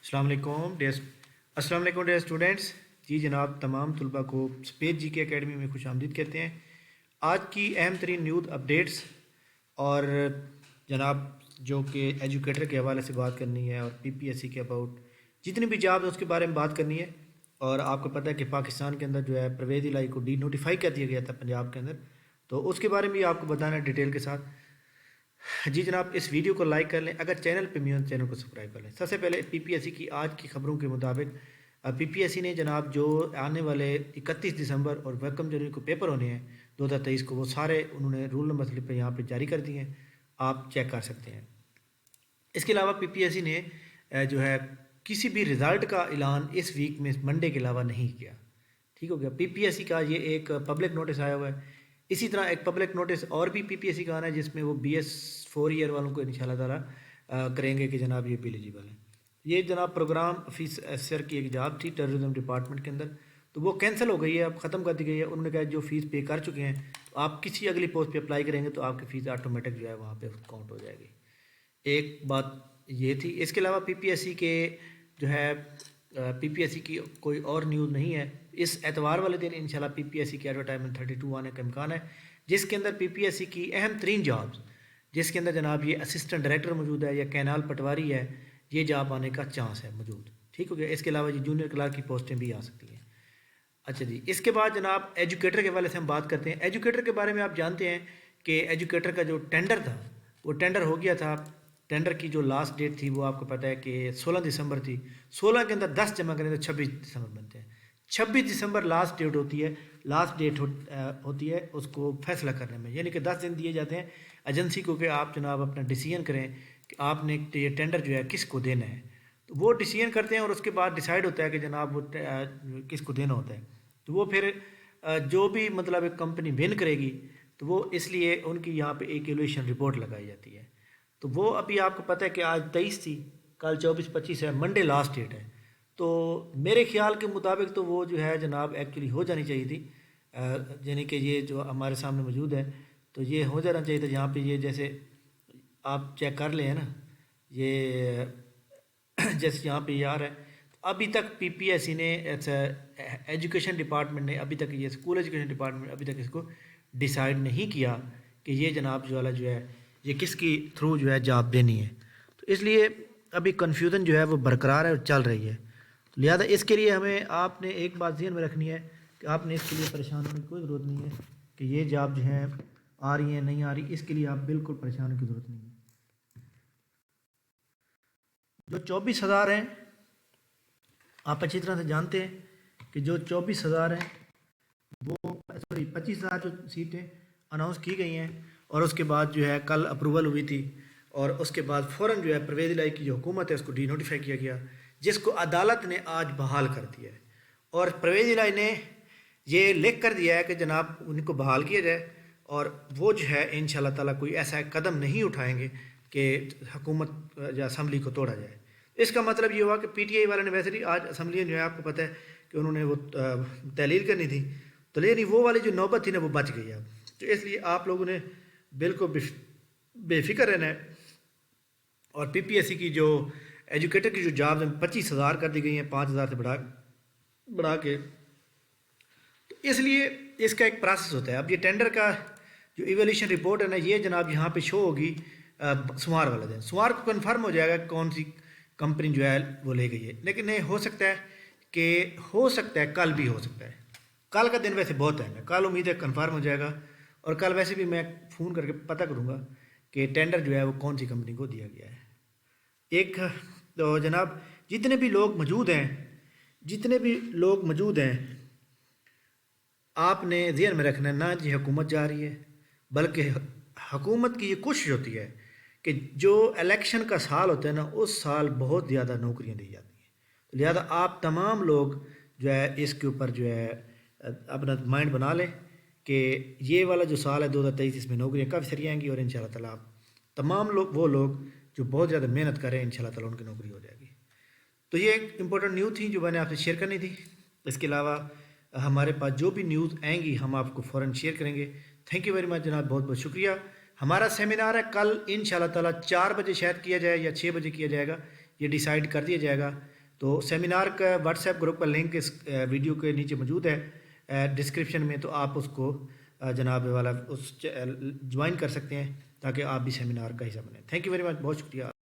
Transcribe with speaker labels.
Speaker 1: السلام علیکم dear students. جی جناب, تمام طلباء کو اسپیس جی کے اکیڈمی میں خوش آمدید کہتے ہیں. آج کی اہم ترین نیوز اپڈیٹس اور جناب جو کہ ایجوکیٹر کے حوالے سے بات کرنی ہے اور پی پی ایس سی کے اباؤٹ جتنی بھی جاب اس کے بارے میں بات کرنی ہے. اور آپ کو پتہ ہے کہ پاکستان کے اندر جو ہے پرویز الہی کو ڈی نوٹیفائی کر دیا گیا تھا پنجاب کے اندر, تو اس کے بارے میں بھی آپ کو بتانا ہے ڈیٹیل کے ساتھ. جی جناب, اس ویڈیو کو لائک کر لیں, اگر چینل پہ نہیں ہو چینل کو سبسکرائب کر لیں. سب سے پہلے پی پی ایس سی کی آج کی خبروں کے مطابق پی پی ایس سی نے جناب جو آنے والے 31 دسمبر اور ویلکم جنوری کو پیپر ہونے ہیں 2023 کو, وہ سارے انہوں نے رول نمبر سلپ پہ یہاں پہ جاری کر دیے ہیں, آپ چیک کر سکتے ہیں. اس کے علاوہ پی پی ایس سی نے جو ہے کسی بھی رزلٹ کا اعلان اس ویک میں منڈے کے علاوہ نہیں کیا. ٹھیک ہو گیا. پی پی ایس سی کا یہ ایک پبلک نوٹس آیا ہوا ہے. اسی طرح ایک پبلک نوٹس اور بھی پی پی ایس سی کا آنا ہے جس میں وہ بی ایس 4 ایئر والوں کو انشاءاللہ تعالیٰ کریں گے کہ جناب یہ بھی ایلیجیبل ہیں. یہ جناب پروگرام آفیسر کی ایک جاب تھی ٹیررزم ڈپارٹمنٹ کے اندر, تو وہ کینسل ہو گئی ہے, اب ختم کر دی گئی ہے. انہوں نے کہا جو فیس پے کر چکے ہیں تو آپ کسی اگلی پوسٹ پہ اپلائی کریں گے تو آپ کی فیس آٹومیٹک جو ہے وہاں پہ کاؤنٹ ہو جائے گی. ایک بات یہ تھی. اس کے علاوہ پی پی ایس سی کے جو ہے پی پی ایس سی کی کوئی اور نیوز نہیں ہے. اس اتوار والے دن انشاءاللہ پی پی ایس سی کی ایڈورٹائزمنٹ 32 آنے کا امکان ہے, جس کے اندر پی پی ایس سی کی اہم ترین جابز, جس کے اندر جناب یہ اسسٹنٹ ڈائریکٹر موجود ہے یا کینال پٹواری ہے, یہ جاب آنے کا چانس ہے موجود. ٹھیک ہو گیا. اس کے علاوہ یہ جونیئر کلرک کی پوسٹیں بھی آ سکتی ہیں. اچھا جی, اس کے بعد جناب ایجوکیٹر کے حوالے سے ہم بات کرتے ہیں. ایجوکیٹر کے بارے میں آپ جانتے ہیں کہ ایجوکیٹر کا جو ٹینڈر تھا وہ ٹینڈر ہو گیا تھا. ٹینڈر کی جو لاسٹ ڈیٹ تھی وہ آپ کو پتہ ہے کہ 16 دسمبر تھی. 16 کے اندر 10 جمع کریں تو 26 دسمبر بنتے ہیں. 26 دسمبر لاسٹ ڈیٹ ہوتی ہے. لاسٹ ڈیٹ ہوتی ہے اس کو فیصلہ کرنے میں, یعنی کہ 10 دن دیے جاتے ہیں ایجنسی کو کہ آپ جناب اپنا ڈیسیژن کریں کہ آپ نے یہ ٹینڈر جو ہے کس کو دینا ہے. تو وہ ڈیسیژن کرتے ہیں اور اس کے بعد ڈیسائیڈ ہوتا ہے کہ جناب وہ کس کو دینا ہوتا ہے. تو وہ پھر جو بھی مطلب ایک کمپنی ون کرے گی تو وہ اس لیے ان کی یہاں پہ ایک ایولیویشن رپورٹ لگائی جاتی ہے. تو وہ ابھی آپ کو پتہ ہے کہ آج 23 تھی, کل 24-25 ہے, منڈے لاسٹ ڈیٹ ہے. تو میرے خیال کے مطابق تو وہ جو ہے جناب ایکچولی ہو جانی چاہیے تھی, یعنی کہ یہ جو ہمارے سامنے موجود ہے تو یہ ہو جانا چاہیے تھا. یہاں پہ یہ جیسے آپ چیک کر لیں نا, یہ جیسے یہاں پہ یہ آ رہا ہے, ابھی تک پی پی ایس سی نے ایجوکیشن ڈپارٹمنٹ نے ابھی تک, یہ اسکول ایجوکیشن ڈپارٹمنٹ ابھی تک اس کو ڈیسائیڈ نہیں کیا کہ یہ جناب جو والا جو ہے یہ کس کی تھرو جو ہے جاب دینی ہے. تو اس لیے ابھی کنفیوژن جو ہے وہ برقرار ہے اور چل رہی ہے. لہذا اس کے لیے ہمیں آپ نے ایک بات ذہن میں رکھنی ہے کہ آپ نے اس کے لیے پریشان ہونے کی کوئی ضرورت نہیں ہے کہ یہ جاب جو ہے آ رہی ہیں نہیں آ رہی. اس کے لیے آپ بالکل پریشان ہونے کی ضرورت نہیں ہے. جو 24,000 ہیں آپ اچھی طرح سے جانتے ہیں کہ جو 24,000 ہیں وہ 25,000 جو سیٹیں اناؤنس کی گئی ہیں, اور اس کے بعد جو ہے کل اپروول ہوئی تھی, اور اس کے بعد فوراً جو ہے پرویز الہی کی جو حکومت ہے اس کو ڈی نوٹیفائی کیا گیا, جس کو عدالت نے آج بحال کر دیا ہے. اور پرویز الہی نے یہ لکھ کر دیا ہے کہ جناب ان کو بحال کیا جائے, اور وہ جو ہے انشاءاللہ تعالیٰ کوئی ایسا قدم نہیں اٹھائیں گے کہ حکومت یا اسمبلی کو توڑا جائے. اس کا مطلب یہ ہوا کہ پی ٹی آئی والے نے ویسے بھی آج اسمبلی جو ہے آپ کو پتہ ہے کہ انہوں نے وہ تحلیل کرنی تھی, تو لیکن وہ والی جو نوبت تھی نا وہ بچ گئی اب. تو اس لیے آپ لوگوں نے بالکل بے فکر رہنا ہے. اور پی پی ایس سی کی جو ایجوکیٹر کی جو جابز ہیں 25,000 کر دی گئی ہیں, 5,000 سے بڑھا کے. تو اس لیے اس کا ایک پروسیس ہوتا ہے. اب یہ ٹینڈر کا جو ایویلیوشن رپورٹ ہے نا, یہ جناب یہاں پہ شو ہوگی سوموار والا دن. سوموار کو کنفرم ہو جائے گا کون سی کمپنی جو ہے وہ لے گئی ہے. لیکن نہیں ہو سکتا ہے کل بھی ہو سکتا ہے. کل کا دن ویسے بہت اہم ہے, کل امید ہے کنفرم ہو جائے گا. اور کل ویسے بھی میں فون کر کے پتہ کروں گا کہ ٹینڈر جو ہے وہ کون سی کمپنی کو دیا گیا ہے. ایک تو جناب جتنے بھی لوگ موجود ہیں آپ نے ذہن میں رکھنا ہے, نہ جی حکومت جا رہی ہے, بلکہ حکومت کی یہ کوشش ہوتی ہے کہ جو الیکشن کا سال ہوتا ہے نا اس سال بہت زیادہ نوکریاں دی جاتی ہیں. لہذا آپ تمام لوگ جو ہے اس کے اوپر جو ہے اپنا مائنڈ بنا لیں کہ یہ والا جو سال ہے 2023 اس میں نوکریاں کافی ساری آئیں گی, اور انشاءاللہ تعالیٰ تمام وہ لوگ جو بہت زیادہ محنت کریں انشاءاللہ تعالیٰ ان کی نوکری ہو جائے گی. تو یہ ایک امپورٹنٹ نیوز تھی جو میں نے آپ سے شیئر کرنی تھی. اس کے علاوہ ہمارے پاس جو بھی نیوز آئیں گی ہم آپ کو فوراً شیئر کریں گے. تھینک یو ویری مچ جناب, بہت بہت شکریہ. ہمارا سیمینار ہے کل انشاءاللہ تعالیٰ 4 بجے شاید کیا جائے یا 6 بجے کیا جائے گا. یہ ڈیسائیڈ کر دیا جائے گا. تو سیمینار کا واٹس ایپ گروپ کا لنک اس ویڈیو کے نیچے موجود ہے ڈسکرپشن میں, تو آپ اس کو جناب والا اس جوائن کر سکتے ہیں تاکہ آپ بھی سیمینار کا حصہ بنیں. تھینک یو ویری مچ, بہت شکریہ.